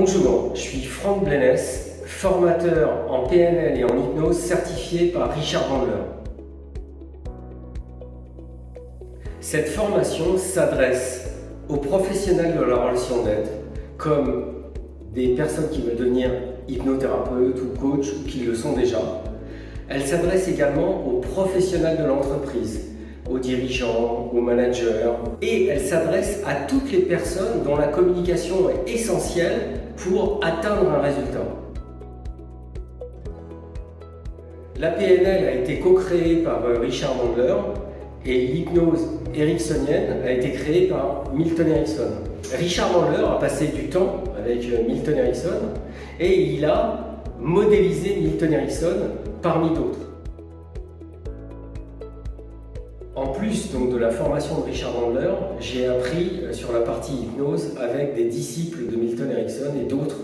Bonjour, je suis Franck Blenès, formateur en PNL et en hypnose certifié par Richard Bandler. Cette formation s'adresse aux professionnels de la relation d'aide, comme des personnes qui veulent devenir hypnothérapeutes ou coach ou qui le sont déjà. Elle s'adresse également aux professionnels de l'entreprise, aux dirigeants, aux managers, et elle s'adresse à toutes les personnes dont la communication est essentielle pour atteindre un résultat. La PNL a été co-créée par Richard Bandler et l'hypnose ericksonienne a été créée par Milton Erickson. Richard Bandler a passé du temps avec Milton Erickson et il a modélisé Milton Erickson parmi d'autres. En plus donc, de la formation de Richard Bandler, j'ai appris sur la partie hypnose avec des disciples de Milton Erickson et d'autres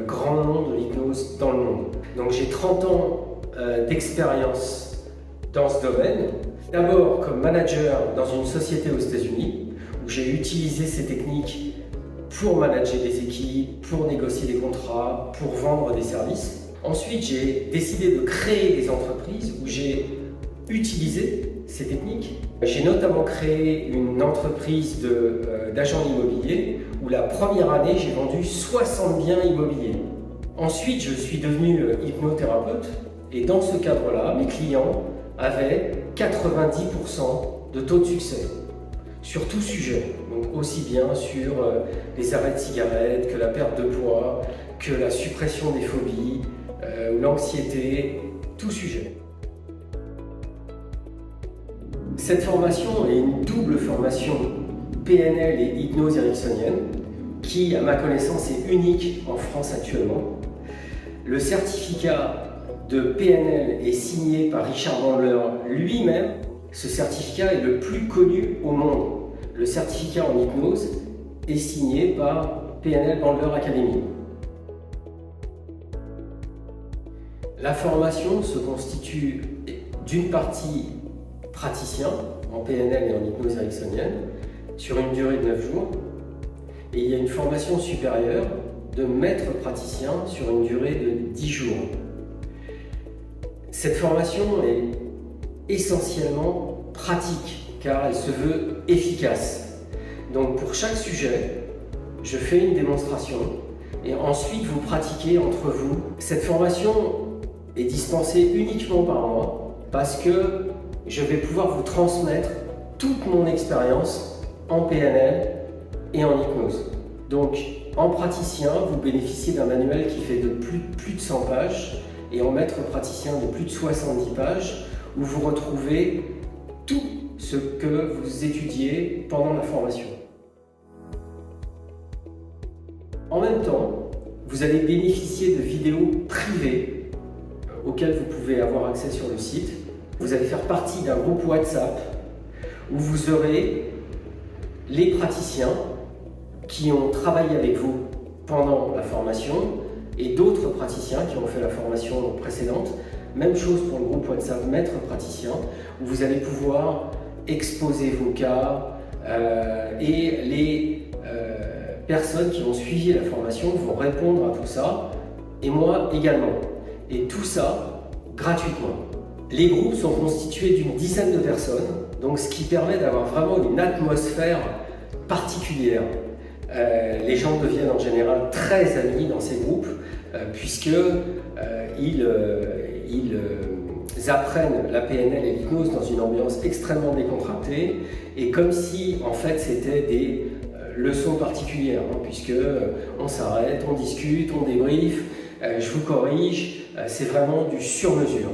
grands noms de l'hypnose dans le monde. Donc j'ai 30 ans d'expérience dans ce domaine. D'abord comme manager dans une société aux États-Unis où j'ai utilisé ces techniques pour manager des équipes, pour négocier des contrats, pour vendre des services. Ensuite, j'ai décidé de créer des entreprises où j'ai utilisé ces techniques. J'ai notamment créé une entreprise d'agents immobiliers où la première année, j'ai vendu 60 biens immobiliers. Ensuite, je suis devenu hypnothérapeute et dans ce cadre-là, mes clients avaient 90% de taux de succès sur tout sujet. Donc aussi bien sur les arrêts de cigarettes, que la perte de poids, que la suppression des phobies, ou l'anxiété, tout sujet. Cette formation est une double formation PNL et hypnose ericksonienne qui, à ma connaissance, est unique en France actuellement. Le certificat de PNL est signé par Richard Bandler lui-même. Ce certificat est le plus connu au monde. Le certificat en hypnose est signé par PNL Bandler Academy. La formation se constitue d'une partie praticien en PNL et en hypnose ericksonienne sur une durée de 9 jours et il y a une formation supérieure de maître praticien sur une durée de 10 jours. Cette formation est essentiellement pratique car elle se veut efficace. Donc pour chaque sujet, je fais une démonstration et ensuite vous pratiquez entre vous. Cette formation est dispensée uniquement par moi parce que je vais pouvoir vous transmettre toute mon expérience en PNL et en hypnose. Donc, en praticien, vous bénéficiez d'un manuel qui fait de plus de 100 pages et en maître praticien de plus de 70 pages où vous retrouvez tout ce que vous étudiez pendant la formation. En même temps, vous allez bénéficier de vidéos privées auxquelles vous pouvez avoir accès sur le site. Vous allez faire partie d'un groupe WhatsApp où vous aurez les praticiens qui ont travaillé avec vous pendant la formation et d'autres praticiens qui ont fait la formation précédente. Même chose pour le groupe WhatsApp Maître Praticien où vous allez pouvoir exposer vos cas et les personnes qui ont suivi la formation vont répondre à tout ça et moi également. Et tout ça gratuitement. Les groupes sont constitués d'une dizaine de personnes, donc ce qui permet d'avoir vraiment une atmosphère particulière. Les gens deviennent en général très amis dans ces groupes, puisqu'ils apprennent la PNL et l'hypnose dans une ambiance extrêmement décontractée, et comme si en fait c'était des leçons particulières, puisque on s'arrête, on discute, on débriefe, je vous corrige, c'est vraiment du sur-mesure.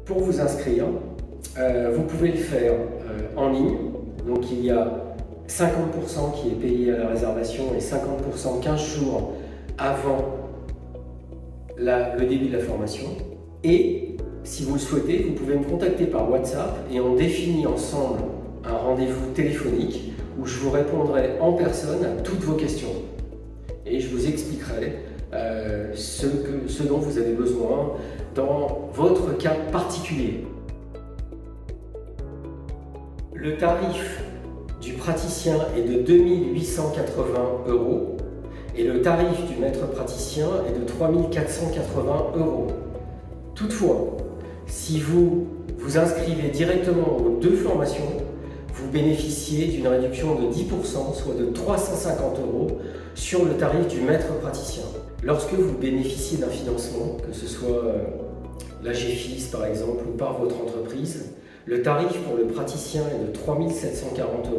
Pour vous inscrire, vous pouvez le faire en ligne. Donc il y a 50% qui est payé à la réservation et 50% 15 jours avant le début de la formation. Et si vous le souhaitez, vous pouvez me contacter par WhatsApp et on définit ensemble un rendez-vous téléphonique où je vous répondrai en personne à toutes vos questions. Et je vous expliquerai ce dont vous avez besoin dans votre cas particulier. Le tarif du praticien est de 2 880 € et le tarif du maître praticien est de 3 480 €. Toutefois, si vous vous inscrivez directement aux deux formations, vous bénéficiez d'une réduction de 10%, soit de 350 € sur le tarif du maître praticien. Lorsque vous bénéficiez d'un financement, que ce soit la GFIS par exemple ou par votre entreprise, le tarif pour le praticien est de 3 740 €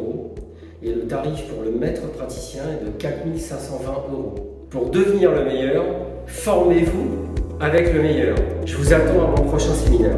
et le tarif pour le maître praticien est de 4 520 €. Pour devenir le meilleur, formez-vous avec le meilleur. Je vous attends à mon prochain séminaire.